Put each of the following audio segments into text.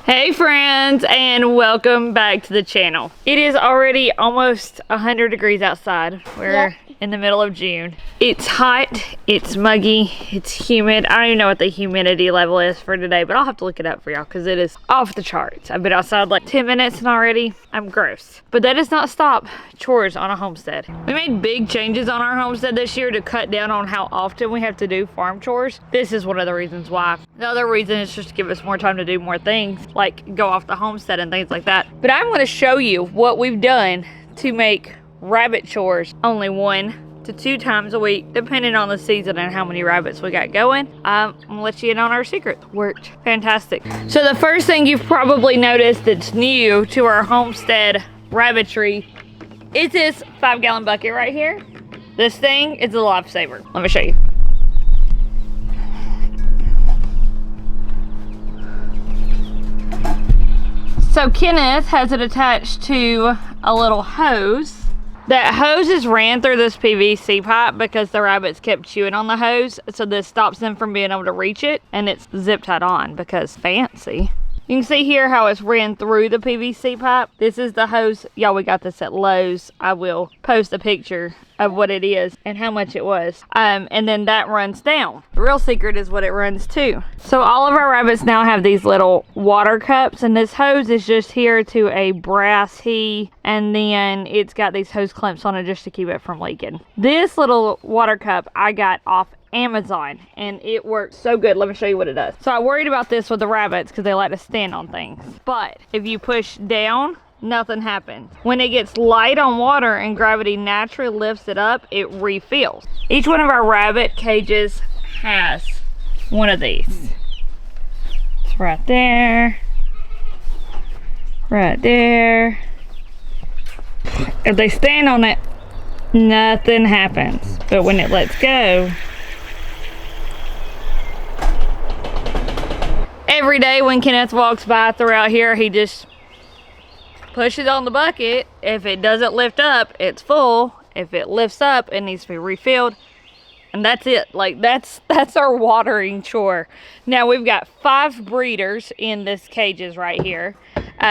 Hey friends, and welcome back to the channel. It is already almost 100 degrees outside. We're in the middle of June. It's hot, it's muggy, it's humid. I don't even know what the humidity level is for today, but I'll have to look it up for y'all because it is off the charts. I've been outside like 10 minutes and already I'm gross. But that does not stop chores on a homestead. We made big changes on our homestead this year to cut down on how often we have to do farm chores. This is one of the reasons why. The other reason is just to give us more time to do more things, like go off the homestead and things like that. But I'm going to show you what we've done to make rabbit chores only 1 to 2 times a week, depending on the season and how many rabbits we got going. I'm gonna let you in on our secret. Worked fantastic. So the first thing you've probably noticed that's new to our homestead rabbitry is this 5-gallon bucket right here. This thing is a lifesaver. Let me show you. So Kenneth has it attached to a little hose. That hose is ran through this PVC pipe because the rabbits kept chewing on the hose. So this stops them from being able to reach it, and it's zip tied on because fancy. You can see here how it's ran through the PVC pipe. This is the hose. Y'all, we got this at Lowe's. I will post a picture of what it is and how much it was. And then that runs down. The real secret is what it runs to. So all of our rabbits now have these little water cups, and this hose is just here to a brass key, and then it's got these hose clamps on it just to keep it from leaking. This little water cup I got off Amazon, and it works so good. Let me show you what it does. So I worried about this with the rabbits because they like to stand on things, but if you push down, nothing happens. When it gets light on water and gravity naturally lifts it up, it refills. Each one of our rabbit cages has one of these. It's right there, right there. If they stand on it, nothing happens, but when it lets go, every day when Kenneth walks by throughout here, he just pushes on the bucket. If it doesn't lift up, it's full. If it lifts up, it needs to be refilled. And that's it. Like that's our watering chore. Now we've got 5 breeders in this cages right here.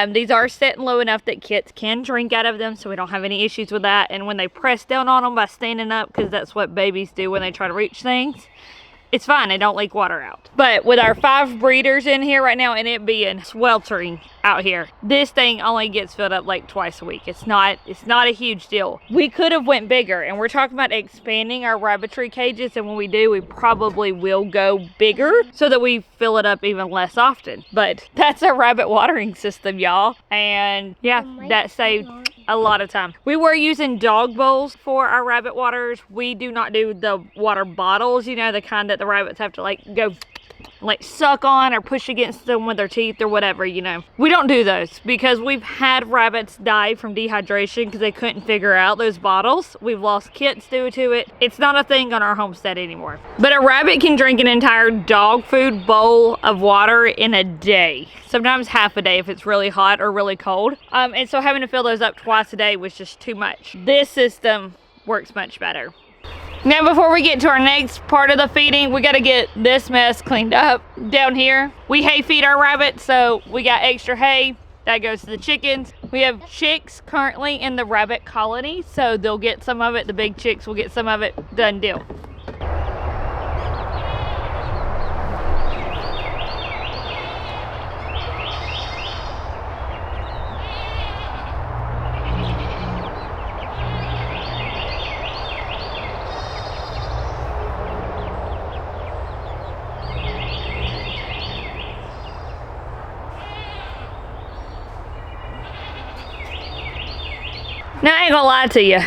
These are set low enough that kits can drink out of them, so we don't have any issues with that. And when they press down on them by standing up, because that's what babies do when they try to reach things, it's fine, they don't leak water out. But with our 5 breeders in here right now and it being sweltering out here, this thing only gets filled up like twice a week. It's not a huge deal. We could have went bigger, and we're talking about expanding our rabbitry cages, and when we do, we probably will go bigger so that we fill it up even less often. But that's our rabbit watering system, y'all. And yeah, that saved a lot of time. We were using dog bowls for our rabbit waters. We do not do the water bottles, you know, the kind that the rabbits have to like go like suck on or push against them with their teeth or whatever, you know. We don't do those because we've had rabbits die from dehydration because they couldn't figure out those bottles. We've lost kits due to it. It's not a thing on our homestead anymore. But a rabbit can drink an entire dog food bowl of water in a day. Sometimes half a day if it's really hot or really cold. And so having to fill those up twice a day was just too much. This system works much better. Now before we get to our next part of the feeding, we got to get this mess cleaned up. Down here, we hay feed our rabbits, so we got extra hay. That goes to the chickens. We have chicks currently in the rabbit colony, so they'll get some of it. The big chicks will get some of it. Done deal. Now, I ain't gonna lie to you,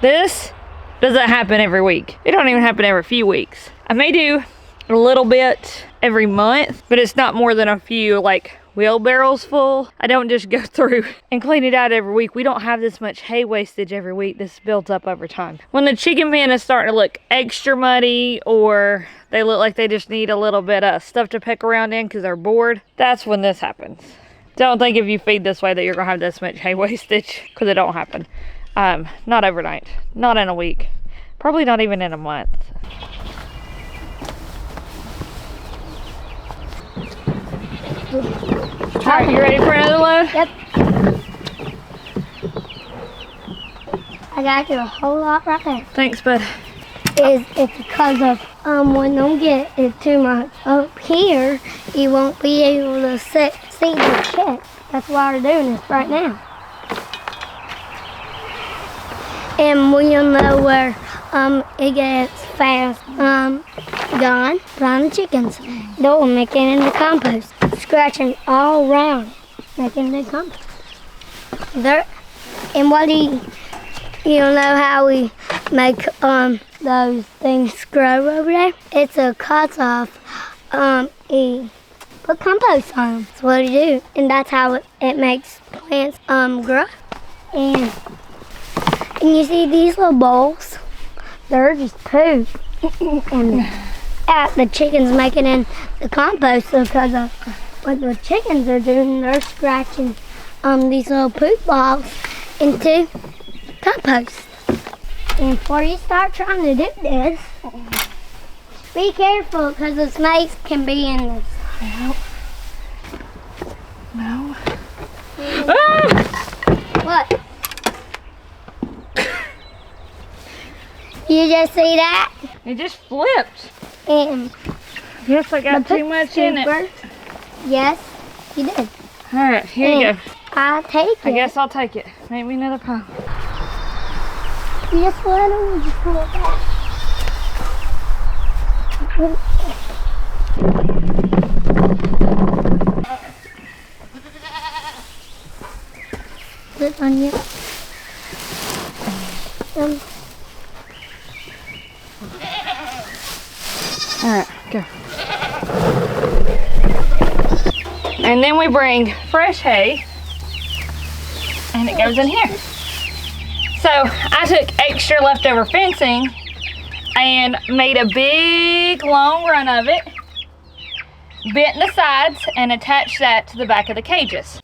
this doesn't happen every week. It don't even happen every few weeks. I may do a little bit every month, but it's not more than a few like wheelbarrows full. I don't just go through and clean it out every week. We don't have this much hay wastage every week. This builds up over time. When the chicken pen is starting to look extra muddy, or they look like they just need a little bit of stuff to peck around in because they're bored, that's when this happens. Don't think if you feed this way that you're gonna have this much hay wastage, because it don't happen. Not overnight, not in a week, probably not even in a month. Alright, you ready for another load? Yep. I got you a whole lot right there. Thanks, bud. It's because of when them get it too much up here, you won't be able to see the check. That's why we're doing this right now. And we'll know where it gets fast gone around the chickens. They'll make it into compost, scratching all around, making the compost. And what do you know how we make those things grow over there? It's a cuts off. Put compost on them. That's what you do, and that's how it makes plants grow. And you see these little bowls? They're just poop, and the chickens make it in the compost because of what the chickens are doing. They're scratching these little poop balls into compost. And before you start trying to do this, be careful because the snakes can be in this. No. What? You just see that? It just flipped. And Yes, I got too much in it. Yes, you did. Alright, here you go. I'll take it. I guess I'll take it. Make me another pile. You just let them, just pull it back. Put on you. Alright, go. And then we bring fresh hay and it goes in here. So I took extra leftover fencing and made a big long run of it, bent the sides, and attached that to the back of the cages.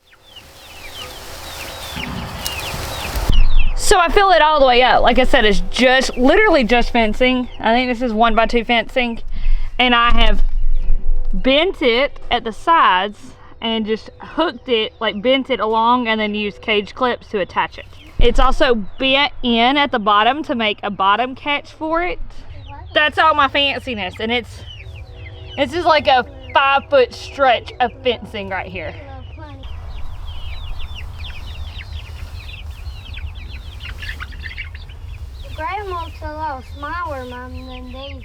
So I fill it all the way up. Like I said, it's just literally just fencing. I think this is 1x2 fencing, and I have bent it at the sides and just hooked it, like bent it along, and then used cage clips to attach it. It's also bent in at the bottom to make a bottom catch for it. That's all my fanciness, and it's just like a 5-foot stretch of fencing right here. The gray one looks a little smaller, Mom, than these.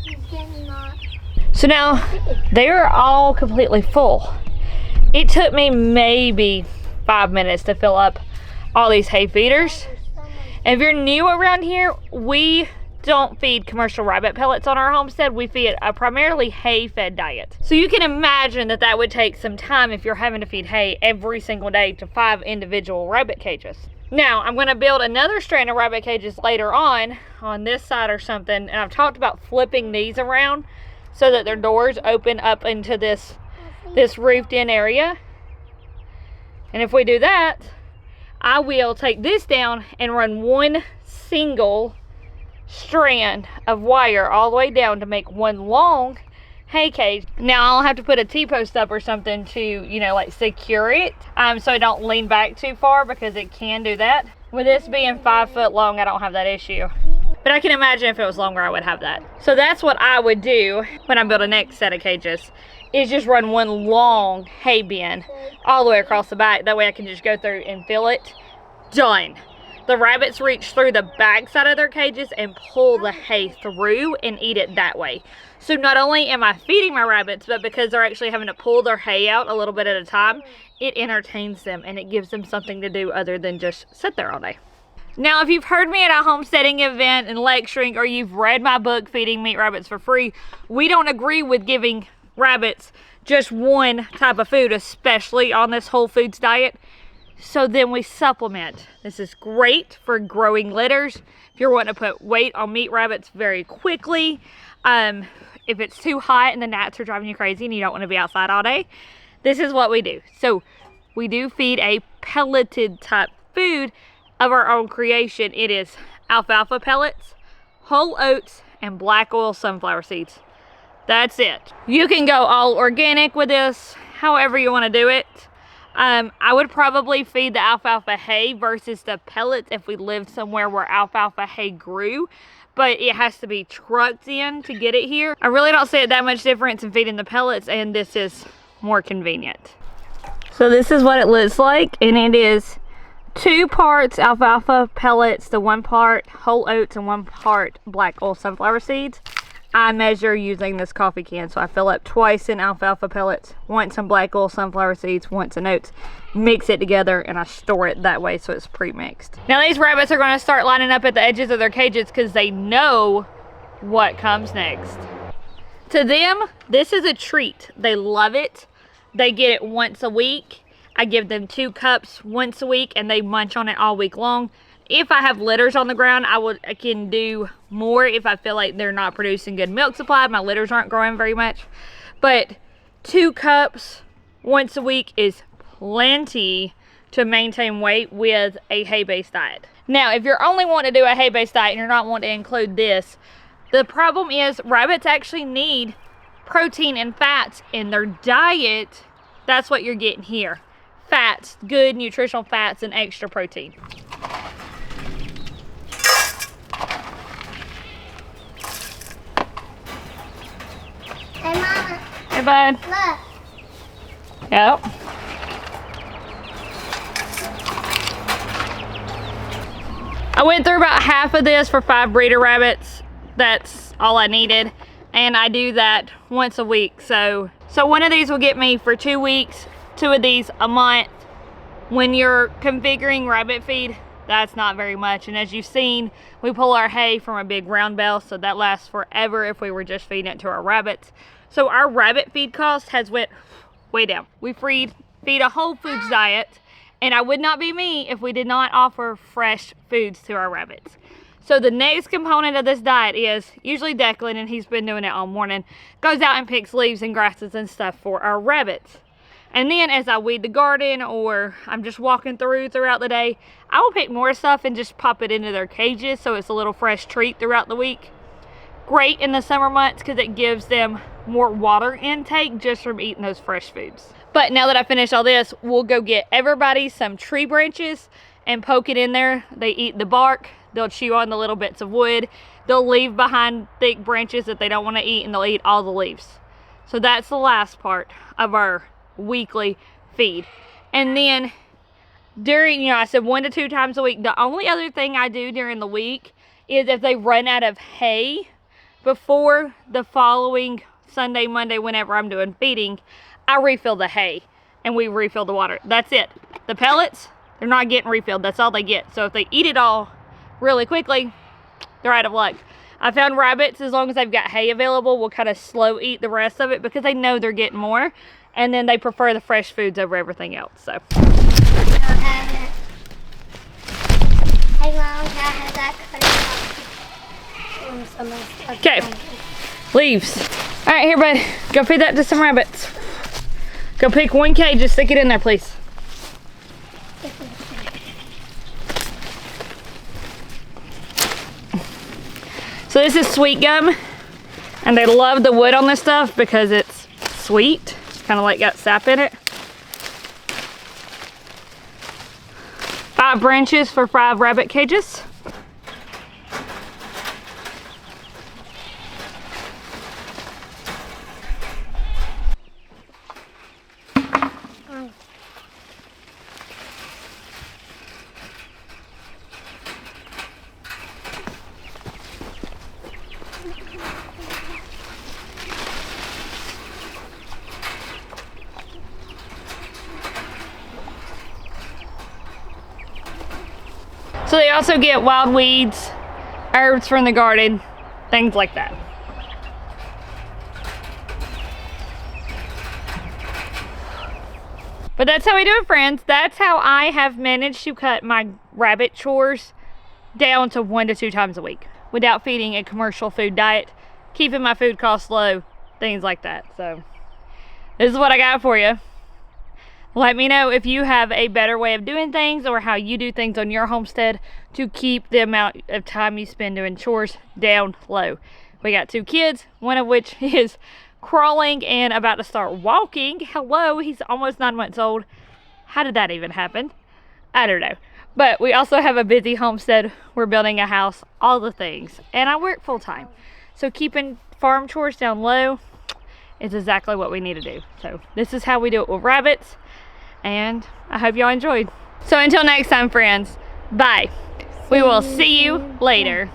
He's getting not. So now they're all completely full. It took me maybe 5 minutes to fill up all these hay feeders. And if you're new around here, we don't feed commercial rabbit pellets on our homestead. We feed a primarily hay fed diet. So you can imagine that that would take some time if you're having to feed hay every single day to 5 individual rabbit cages. Now I'm going to build another strand of rabbit cages later on this side or something, and I've talked about flipping these around so that their doors open up into this roofed in area. And if we do that, I will take this down and run one single strand of wire all the way down to make one long hay cage. Now I'll have to put a T-post up or something to, you know, like secure it so I don't lean back too far, because it can do that. With this being 5 foot long, I don't have that issue. But I can imagine if it was longer, I would have that. So that's what I would do when I build a next set of cages, is just run one long hay bin all the way across the back. That way I can just go through and fill it. Done. The rabbits reach through the back side of their cages and pull the hay through and eat it that way. So not only am I feeding my rabbits, but because they're actually having to pull their hay out a little bit at a time, it entertains them and it gives them something to do other than just sit there all day. Now, if you've heard me at a homesteading event and lecturing, or you've read my book, Feeding Meat Rabbits for Free, we don't agree with giving rabbits just one type of food, especially on this whole foods diet. So then we supplement. This is great for growing litters. If you're wanting to put weight on meat rabbits very quickly, if it's too hot and the gnats are driving you crazy and you don't want to be outside all day, this is what we do. So we do feed a pelleted type food of our own creation. It is alfalfa pellets, whole oats, and black oil sunflower seeds. That's it. You can go all organic with this however you want to do it. I would probably feed the alfalfa hay versus the pellets if we lived somewhere where alfalfa hay grew, but it has to be trucked in to get it here. I really don't see it that much difference in feeding the pellets, and this is more convenient. So this is what it looks like, and it is 2 parts alfalfa pellets to 1 part whole oats and 1 part black oil sunflower seeds. I measure using this coffee can, so I fill up twice in alfalfa pellets, once in black oil sunflower seeds, once in oats, mix it together, and I store it that way so it's pre-mixed. Now these rabbits are going to start lining up at the edges of their cages because they know what comes next. To them, this is a treat. They love it. They get it once a week. I give them 2 cups once a week and they munch on it all week long. If I have litters on the ground, I can do more if I feel like they're not producing good milk supply. My litters aren't growing very much. But 2 cups once a week is plenty to maintain weight with a hay-based diet. Now, if you're only wanting to do a hay-based diet and you're not wanting to include this, the problem is rabbits actually need protein and fats in their diet. That's what you're getting here. Fats, good nutritional fats and extra protein. Hey, Mama. Hey, bud. Look. Yep. I went through about half of this for 5 breeder rabbits. That's all I needed. And I do that once a week. So one of these will get me for 2 weeks, 2 of these a month. When you're configuring rabbit feed, that's not very much. And as you've seen, we pull our hay from a big round bale, so that lasts forever if we were just feeding it to our rabbits. So our rabbit feed cost has went way down. We feed a whole foods diet, and I would not be me if we did not offer fresh foods to our rabbits. So the next component of this diet is usually Declan, and he's been doing it all morning, goes out and picks leaves and grasses and stuff for our rabbits. And then as I weed the garden or I'm just walking throughout the day, I will pick more stuff and just pop it into their cages so it's a little fresh treat throughout the week. Great in the summer months because it gives them more water intake just from eating those fresh foods. But now that I finished all this, we'll go get everybody some tree branches and poke it in there. They eat the bark, they'll chew on the little bits of wood, they'll leave behind thick branches that they don't want to eat, and they'll eat all the leaves. So that's the last part of our weekly feed. And then during, I said 1 to 2 times a week. The only other thing I do during the week is if they run out of hay before the following Sunday, Monday, whenever I'm doing feeding, I refill the hay and we refill the water. That's it. The pellets, they're not getting refilled. That's all they get. So if they eat it all really quickly, they're out of luck. I found rabbits, as long as they've got hay available, will kind of slow eat the rest of it because they know they're getting more, and then they prefer the fresh foods over everything else. So. Hey, Mom, can I have that cutting off? Okay, leaves. All right, here, bud. Go feed that to some rabbits. Go pick 1 cage, just stick it in there, please. So this is sweet gum, and they love the wood on this stuff because it's sweet. It's kind of like got sap in it. 5 branches for 5 rabbit cages. So they also get wild weeds, herbs from the garden, things like that. But that's how we do it, friends. That's how I have managed to cut my rabbit chores down to 1 to 2 times a week without feeding a commercial food diet, keeping my food costs low, things like that. So this is what I got for you. Let me know if you have a better way of doing things or how you do things on your homestead to keep the amount of time you spend doing chores down low. We got 2 kids, one of which is crawling and about to start walking. Hello, he's almost 9 months old. How did that even happen? I don't know. But we also have a busy homestead. We're building a house, all the things. And I work full time. So keeping farm chores down low is exactly what we need to do. So this is how we do it with rabbits. And I hope y'all enjoyed. So until next time, friends, bye. We will see you later.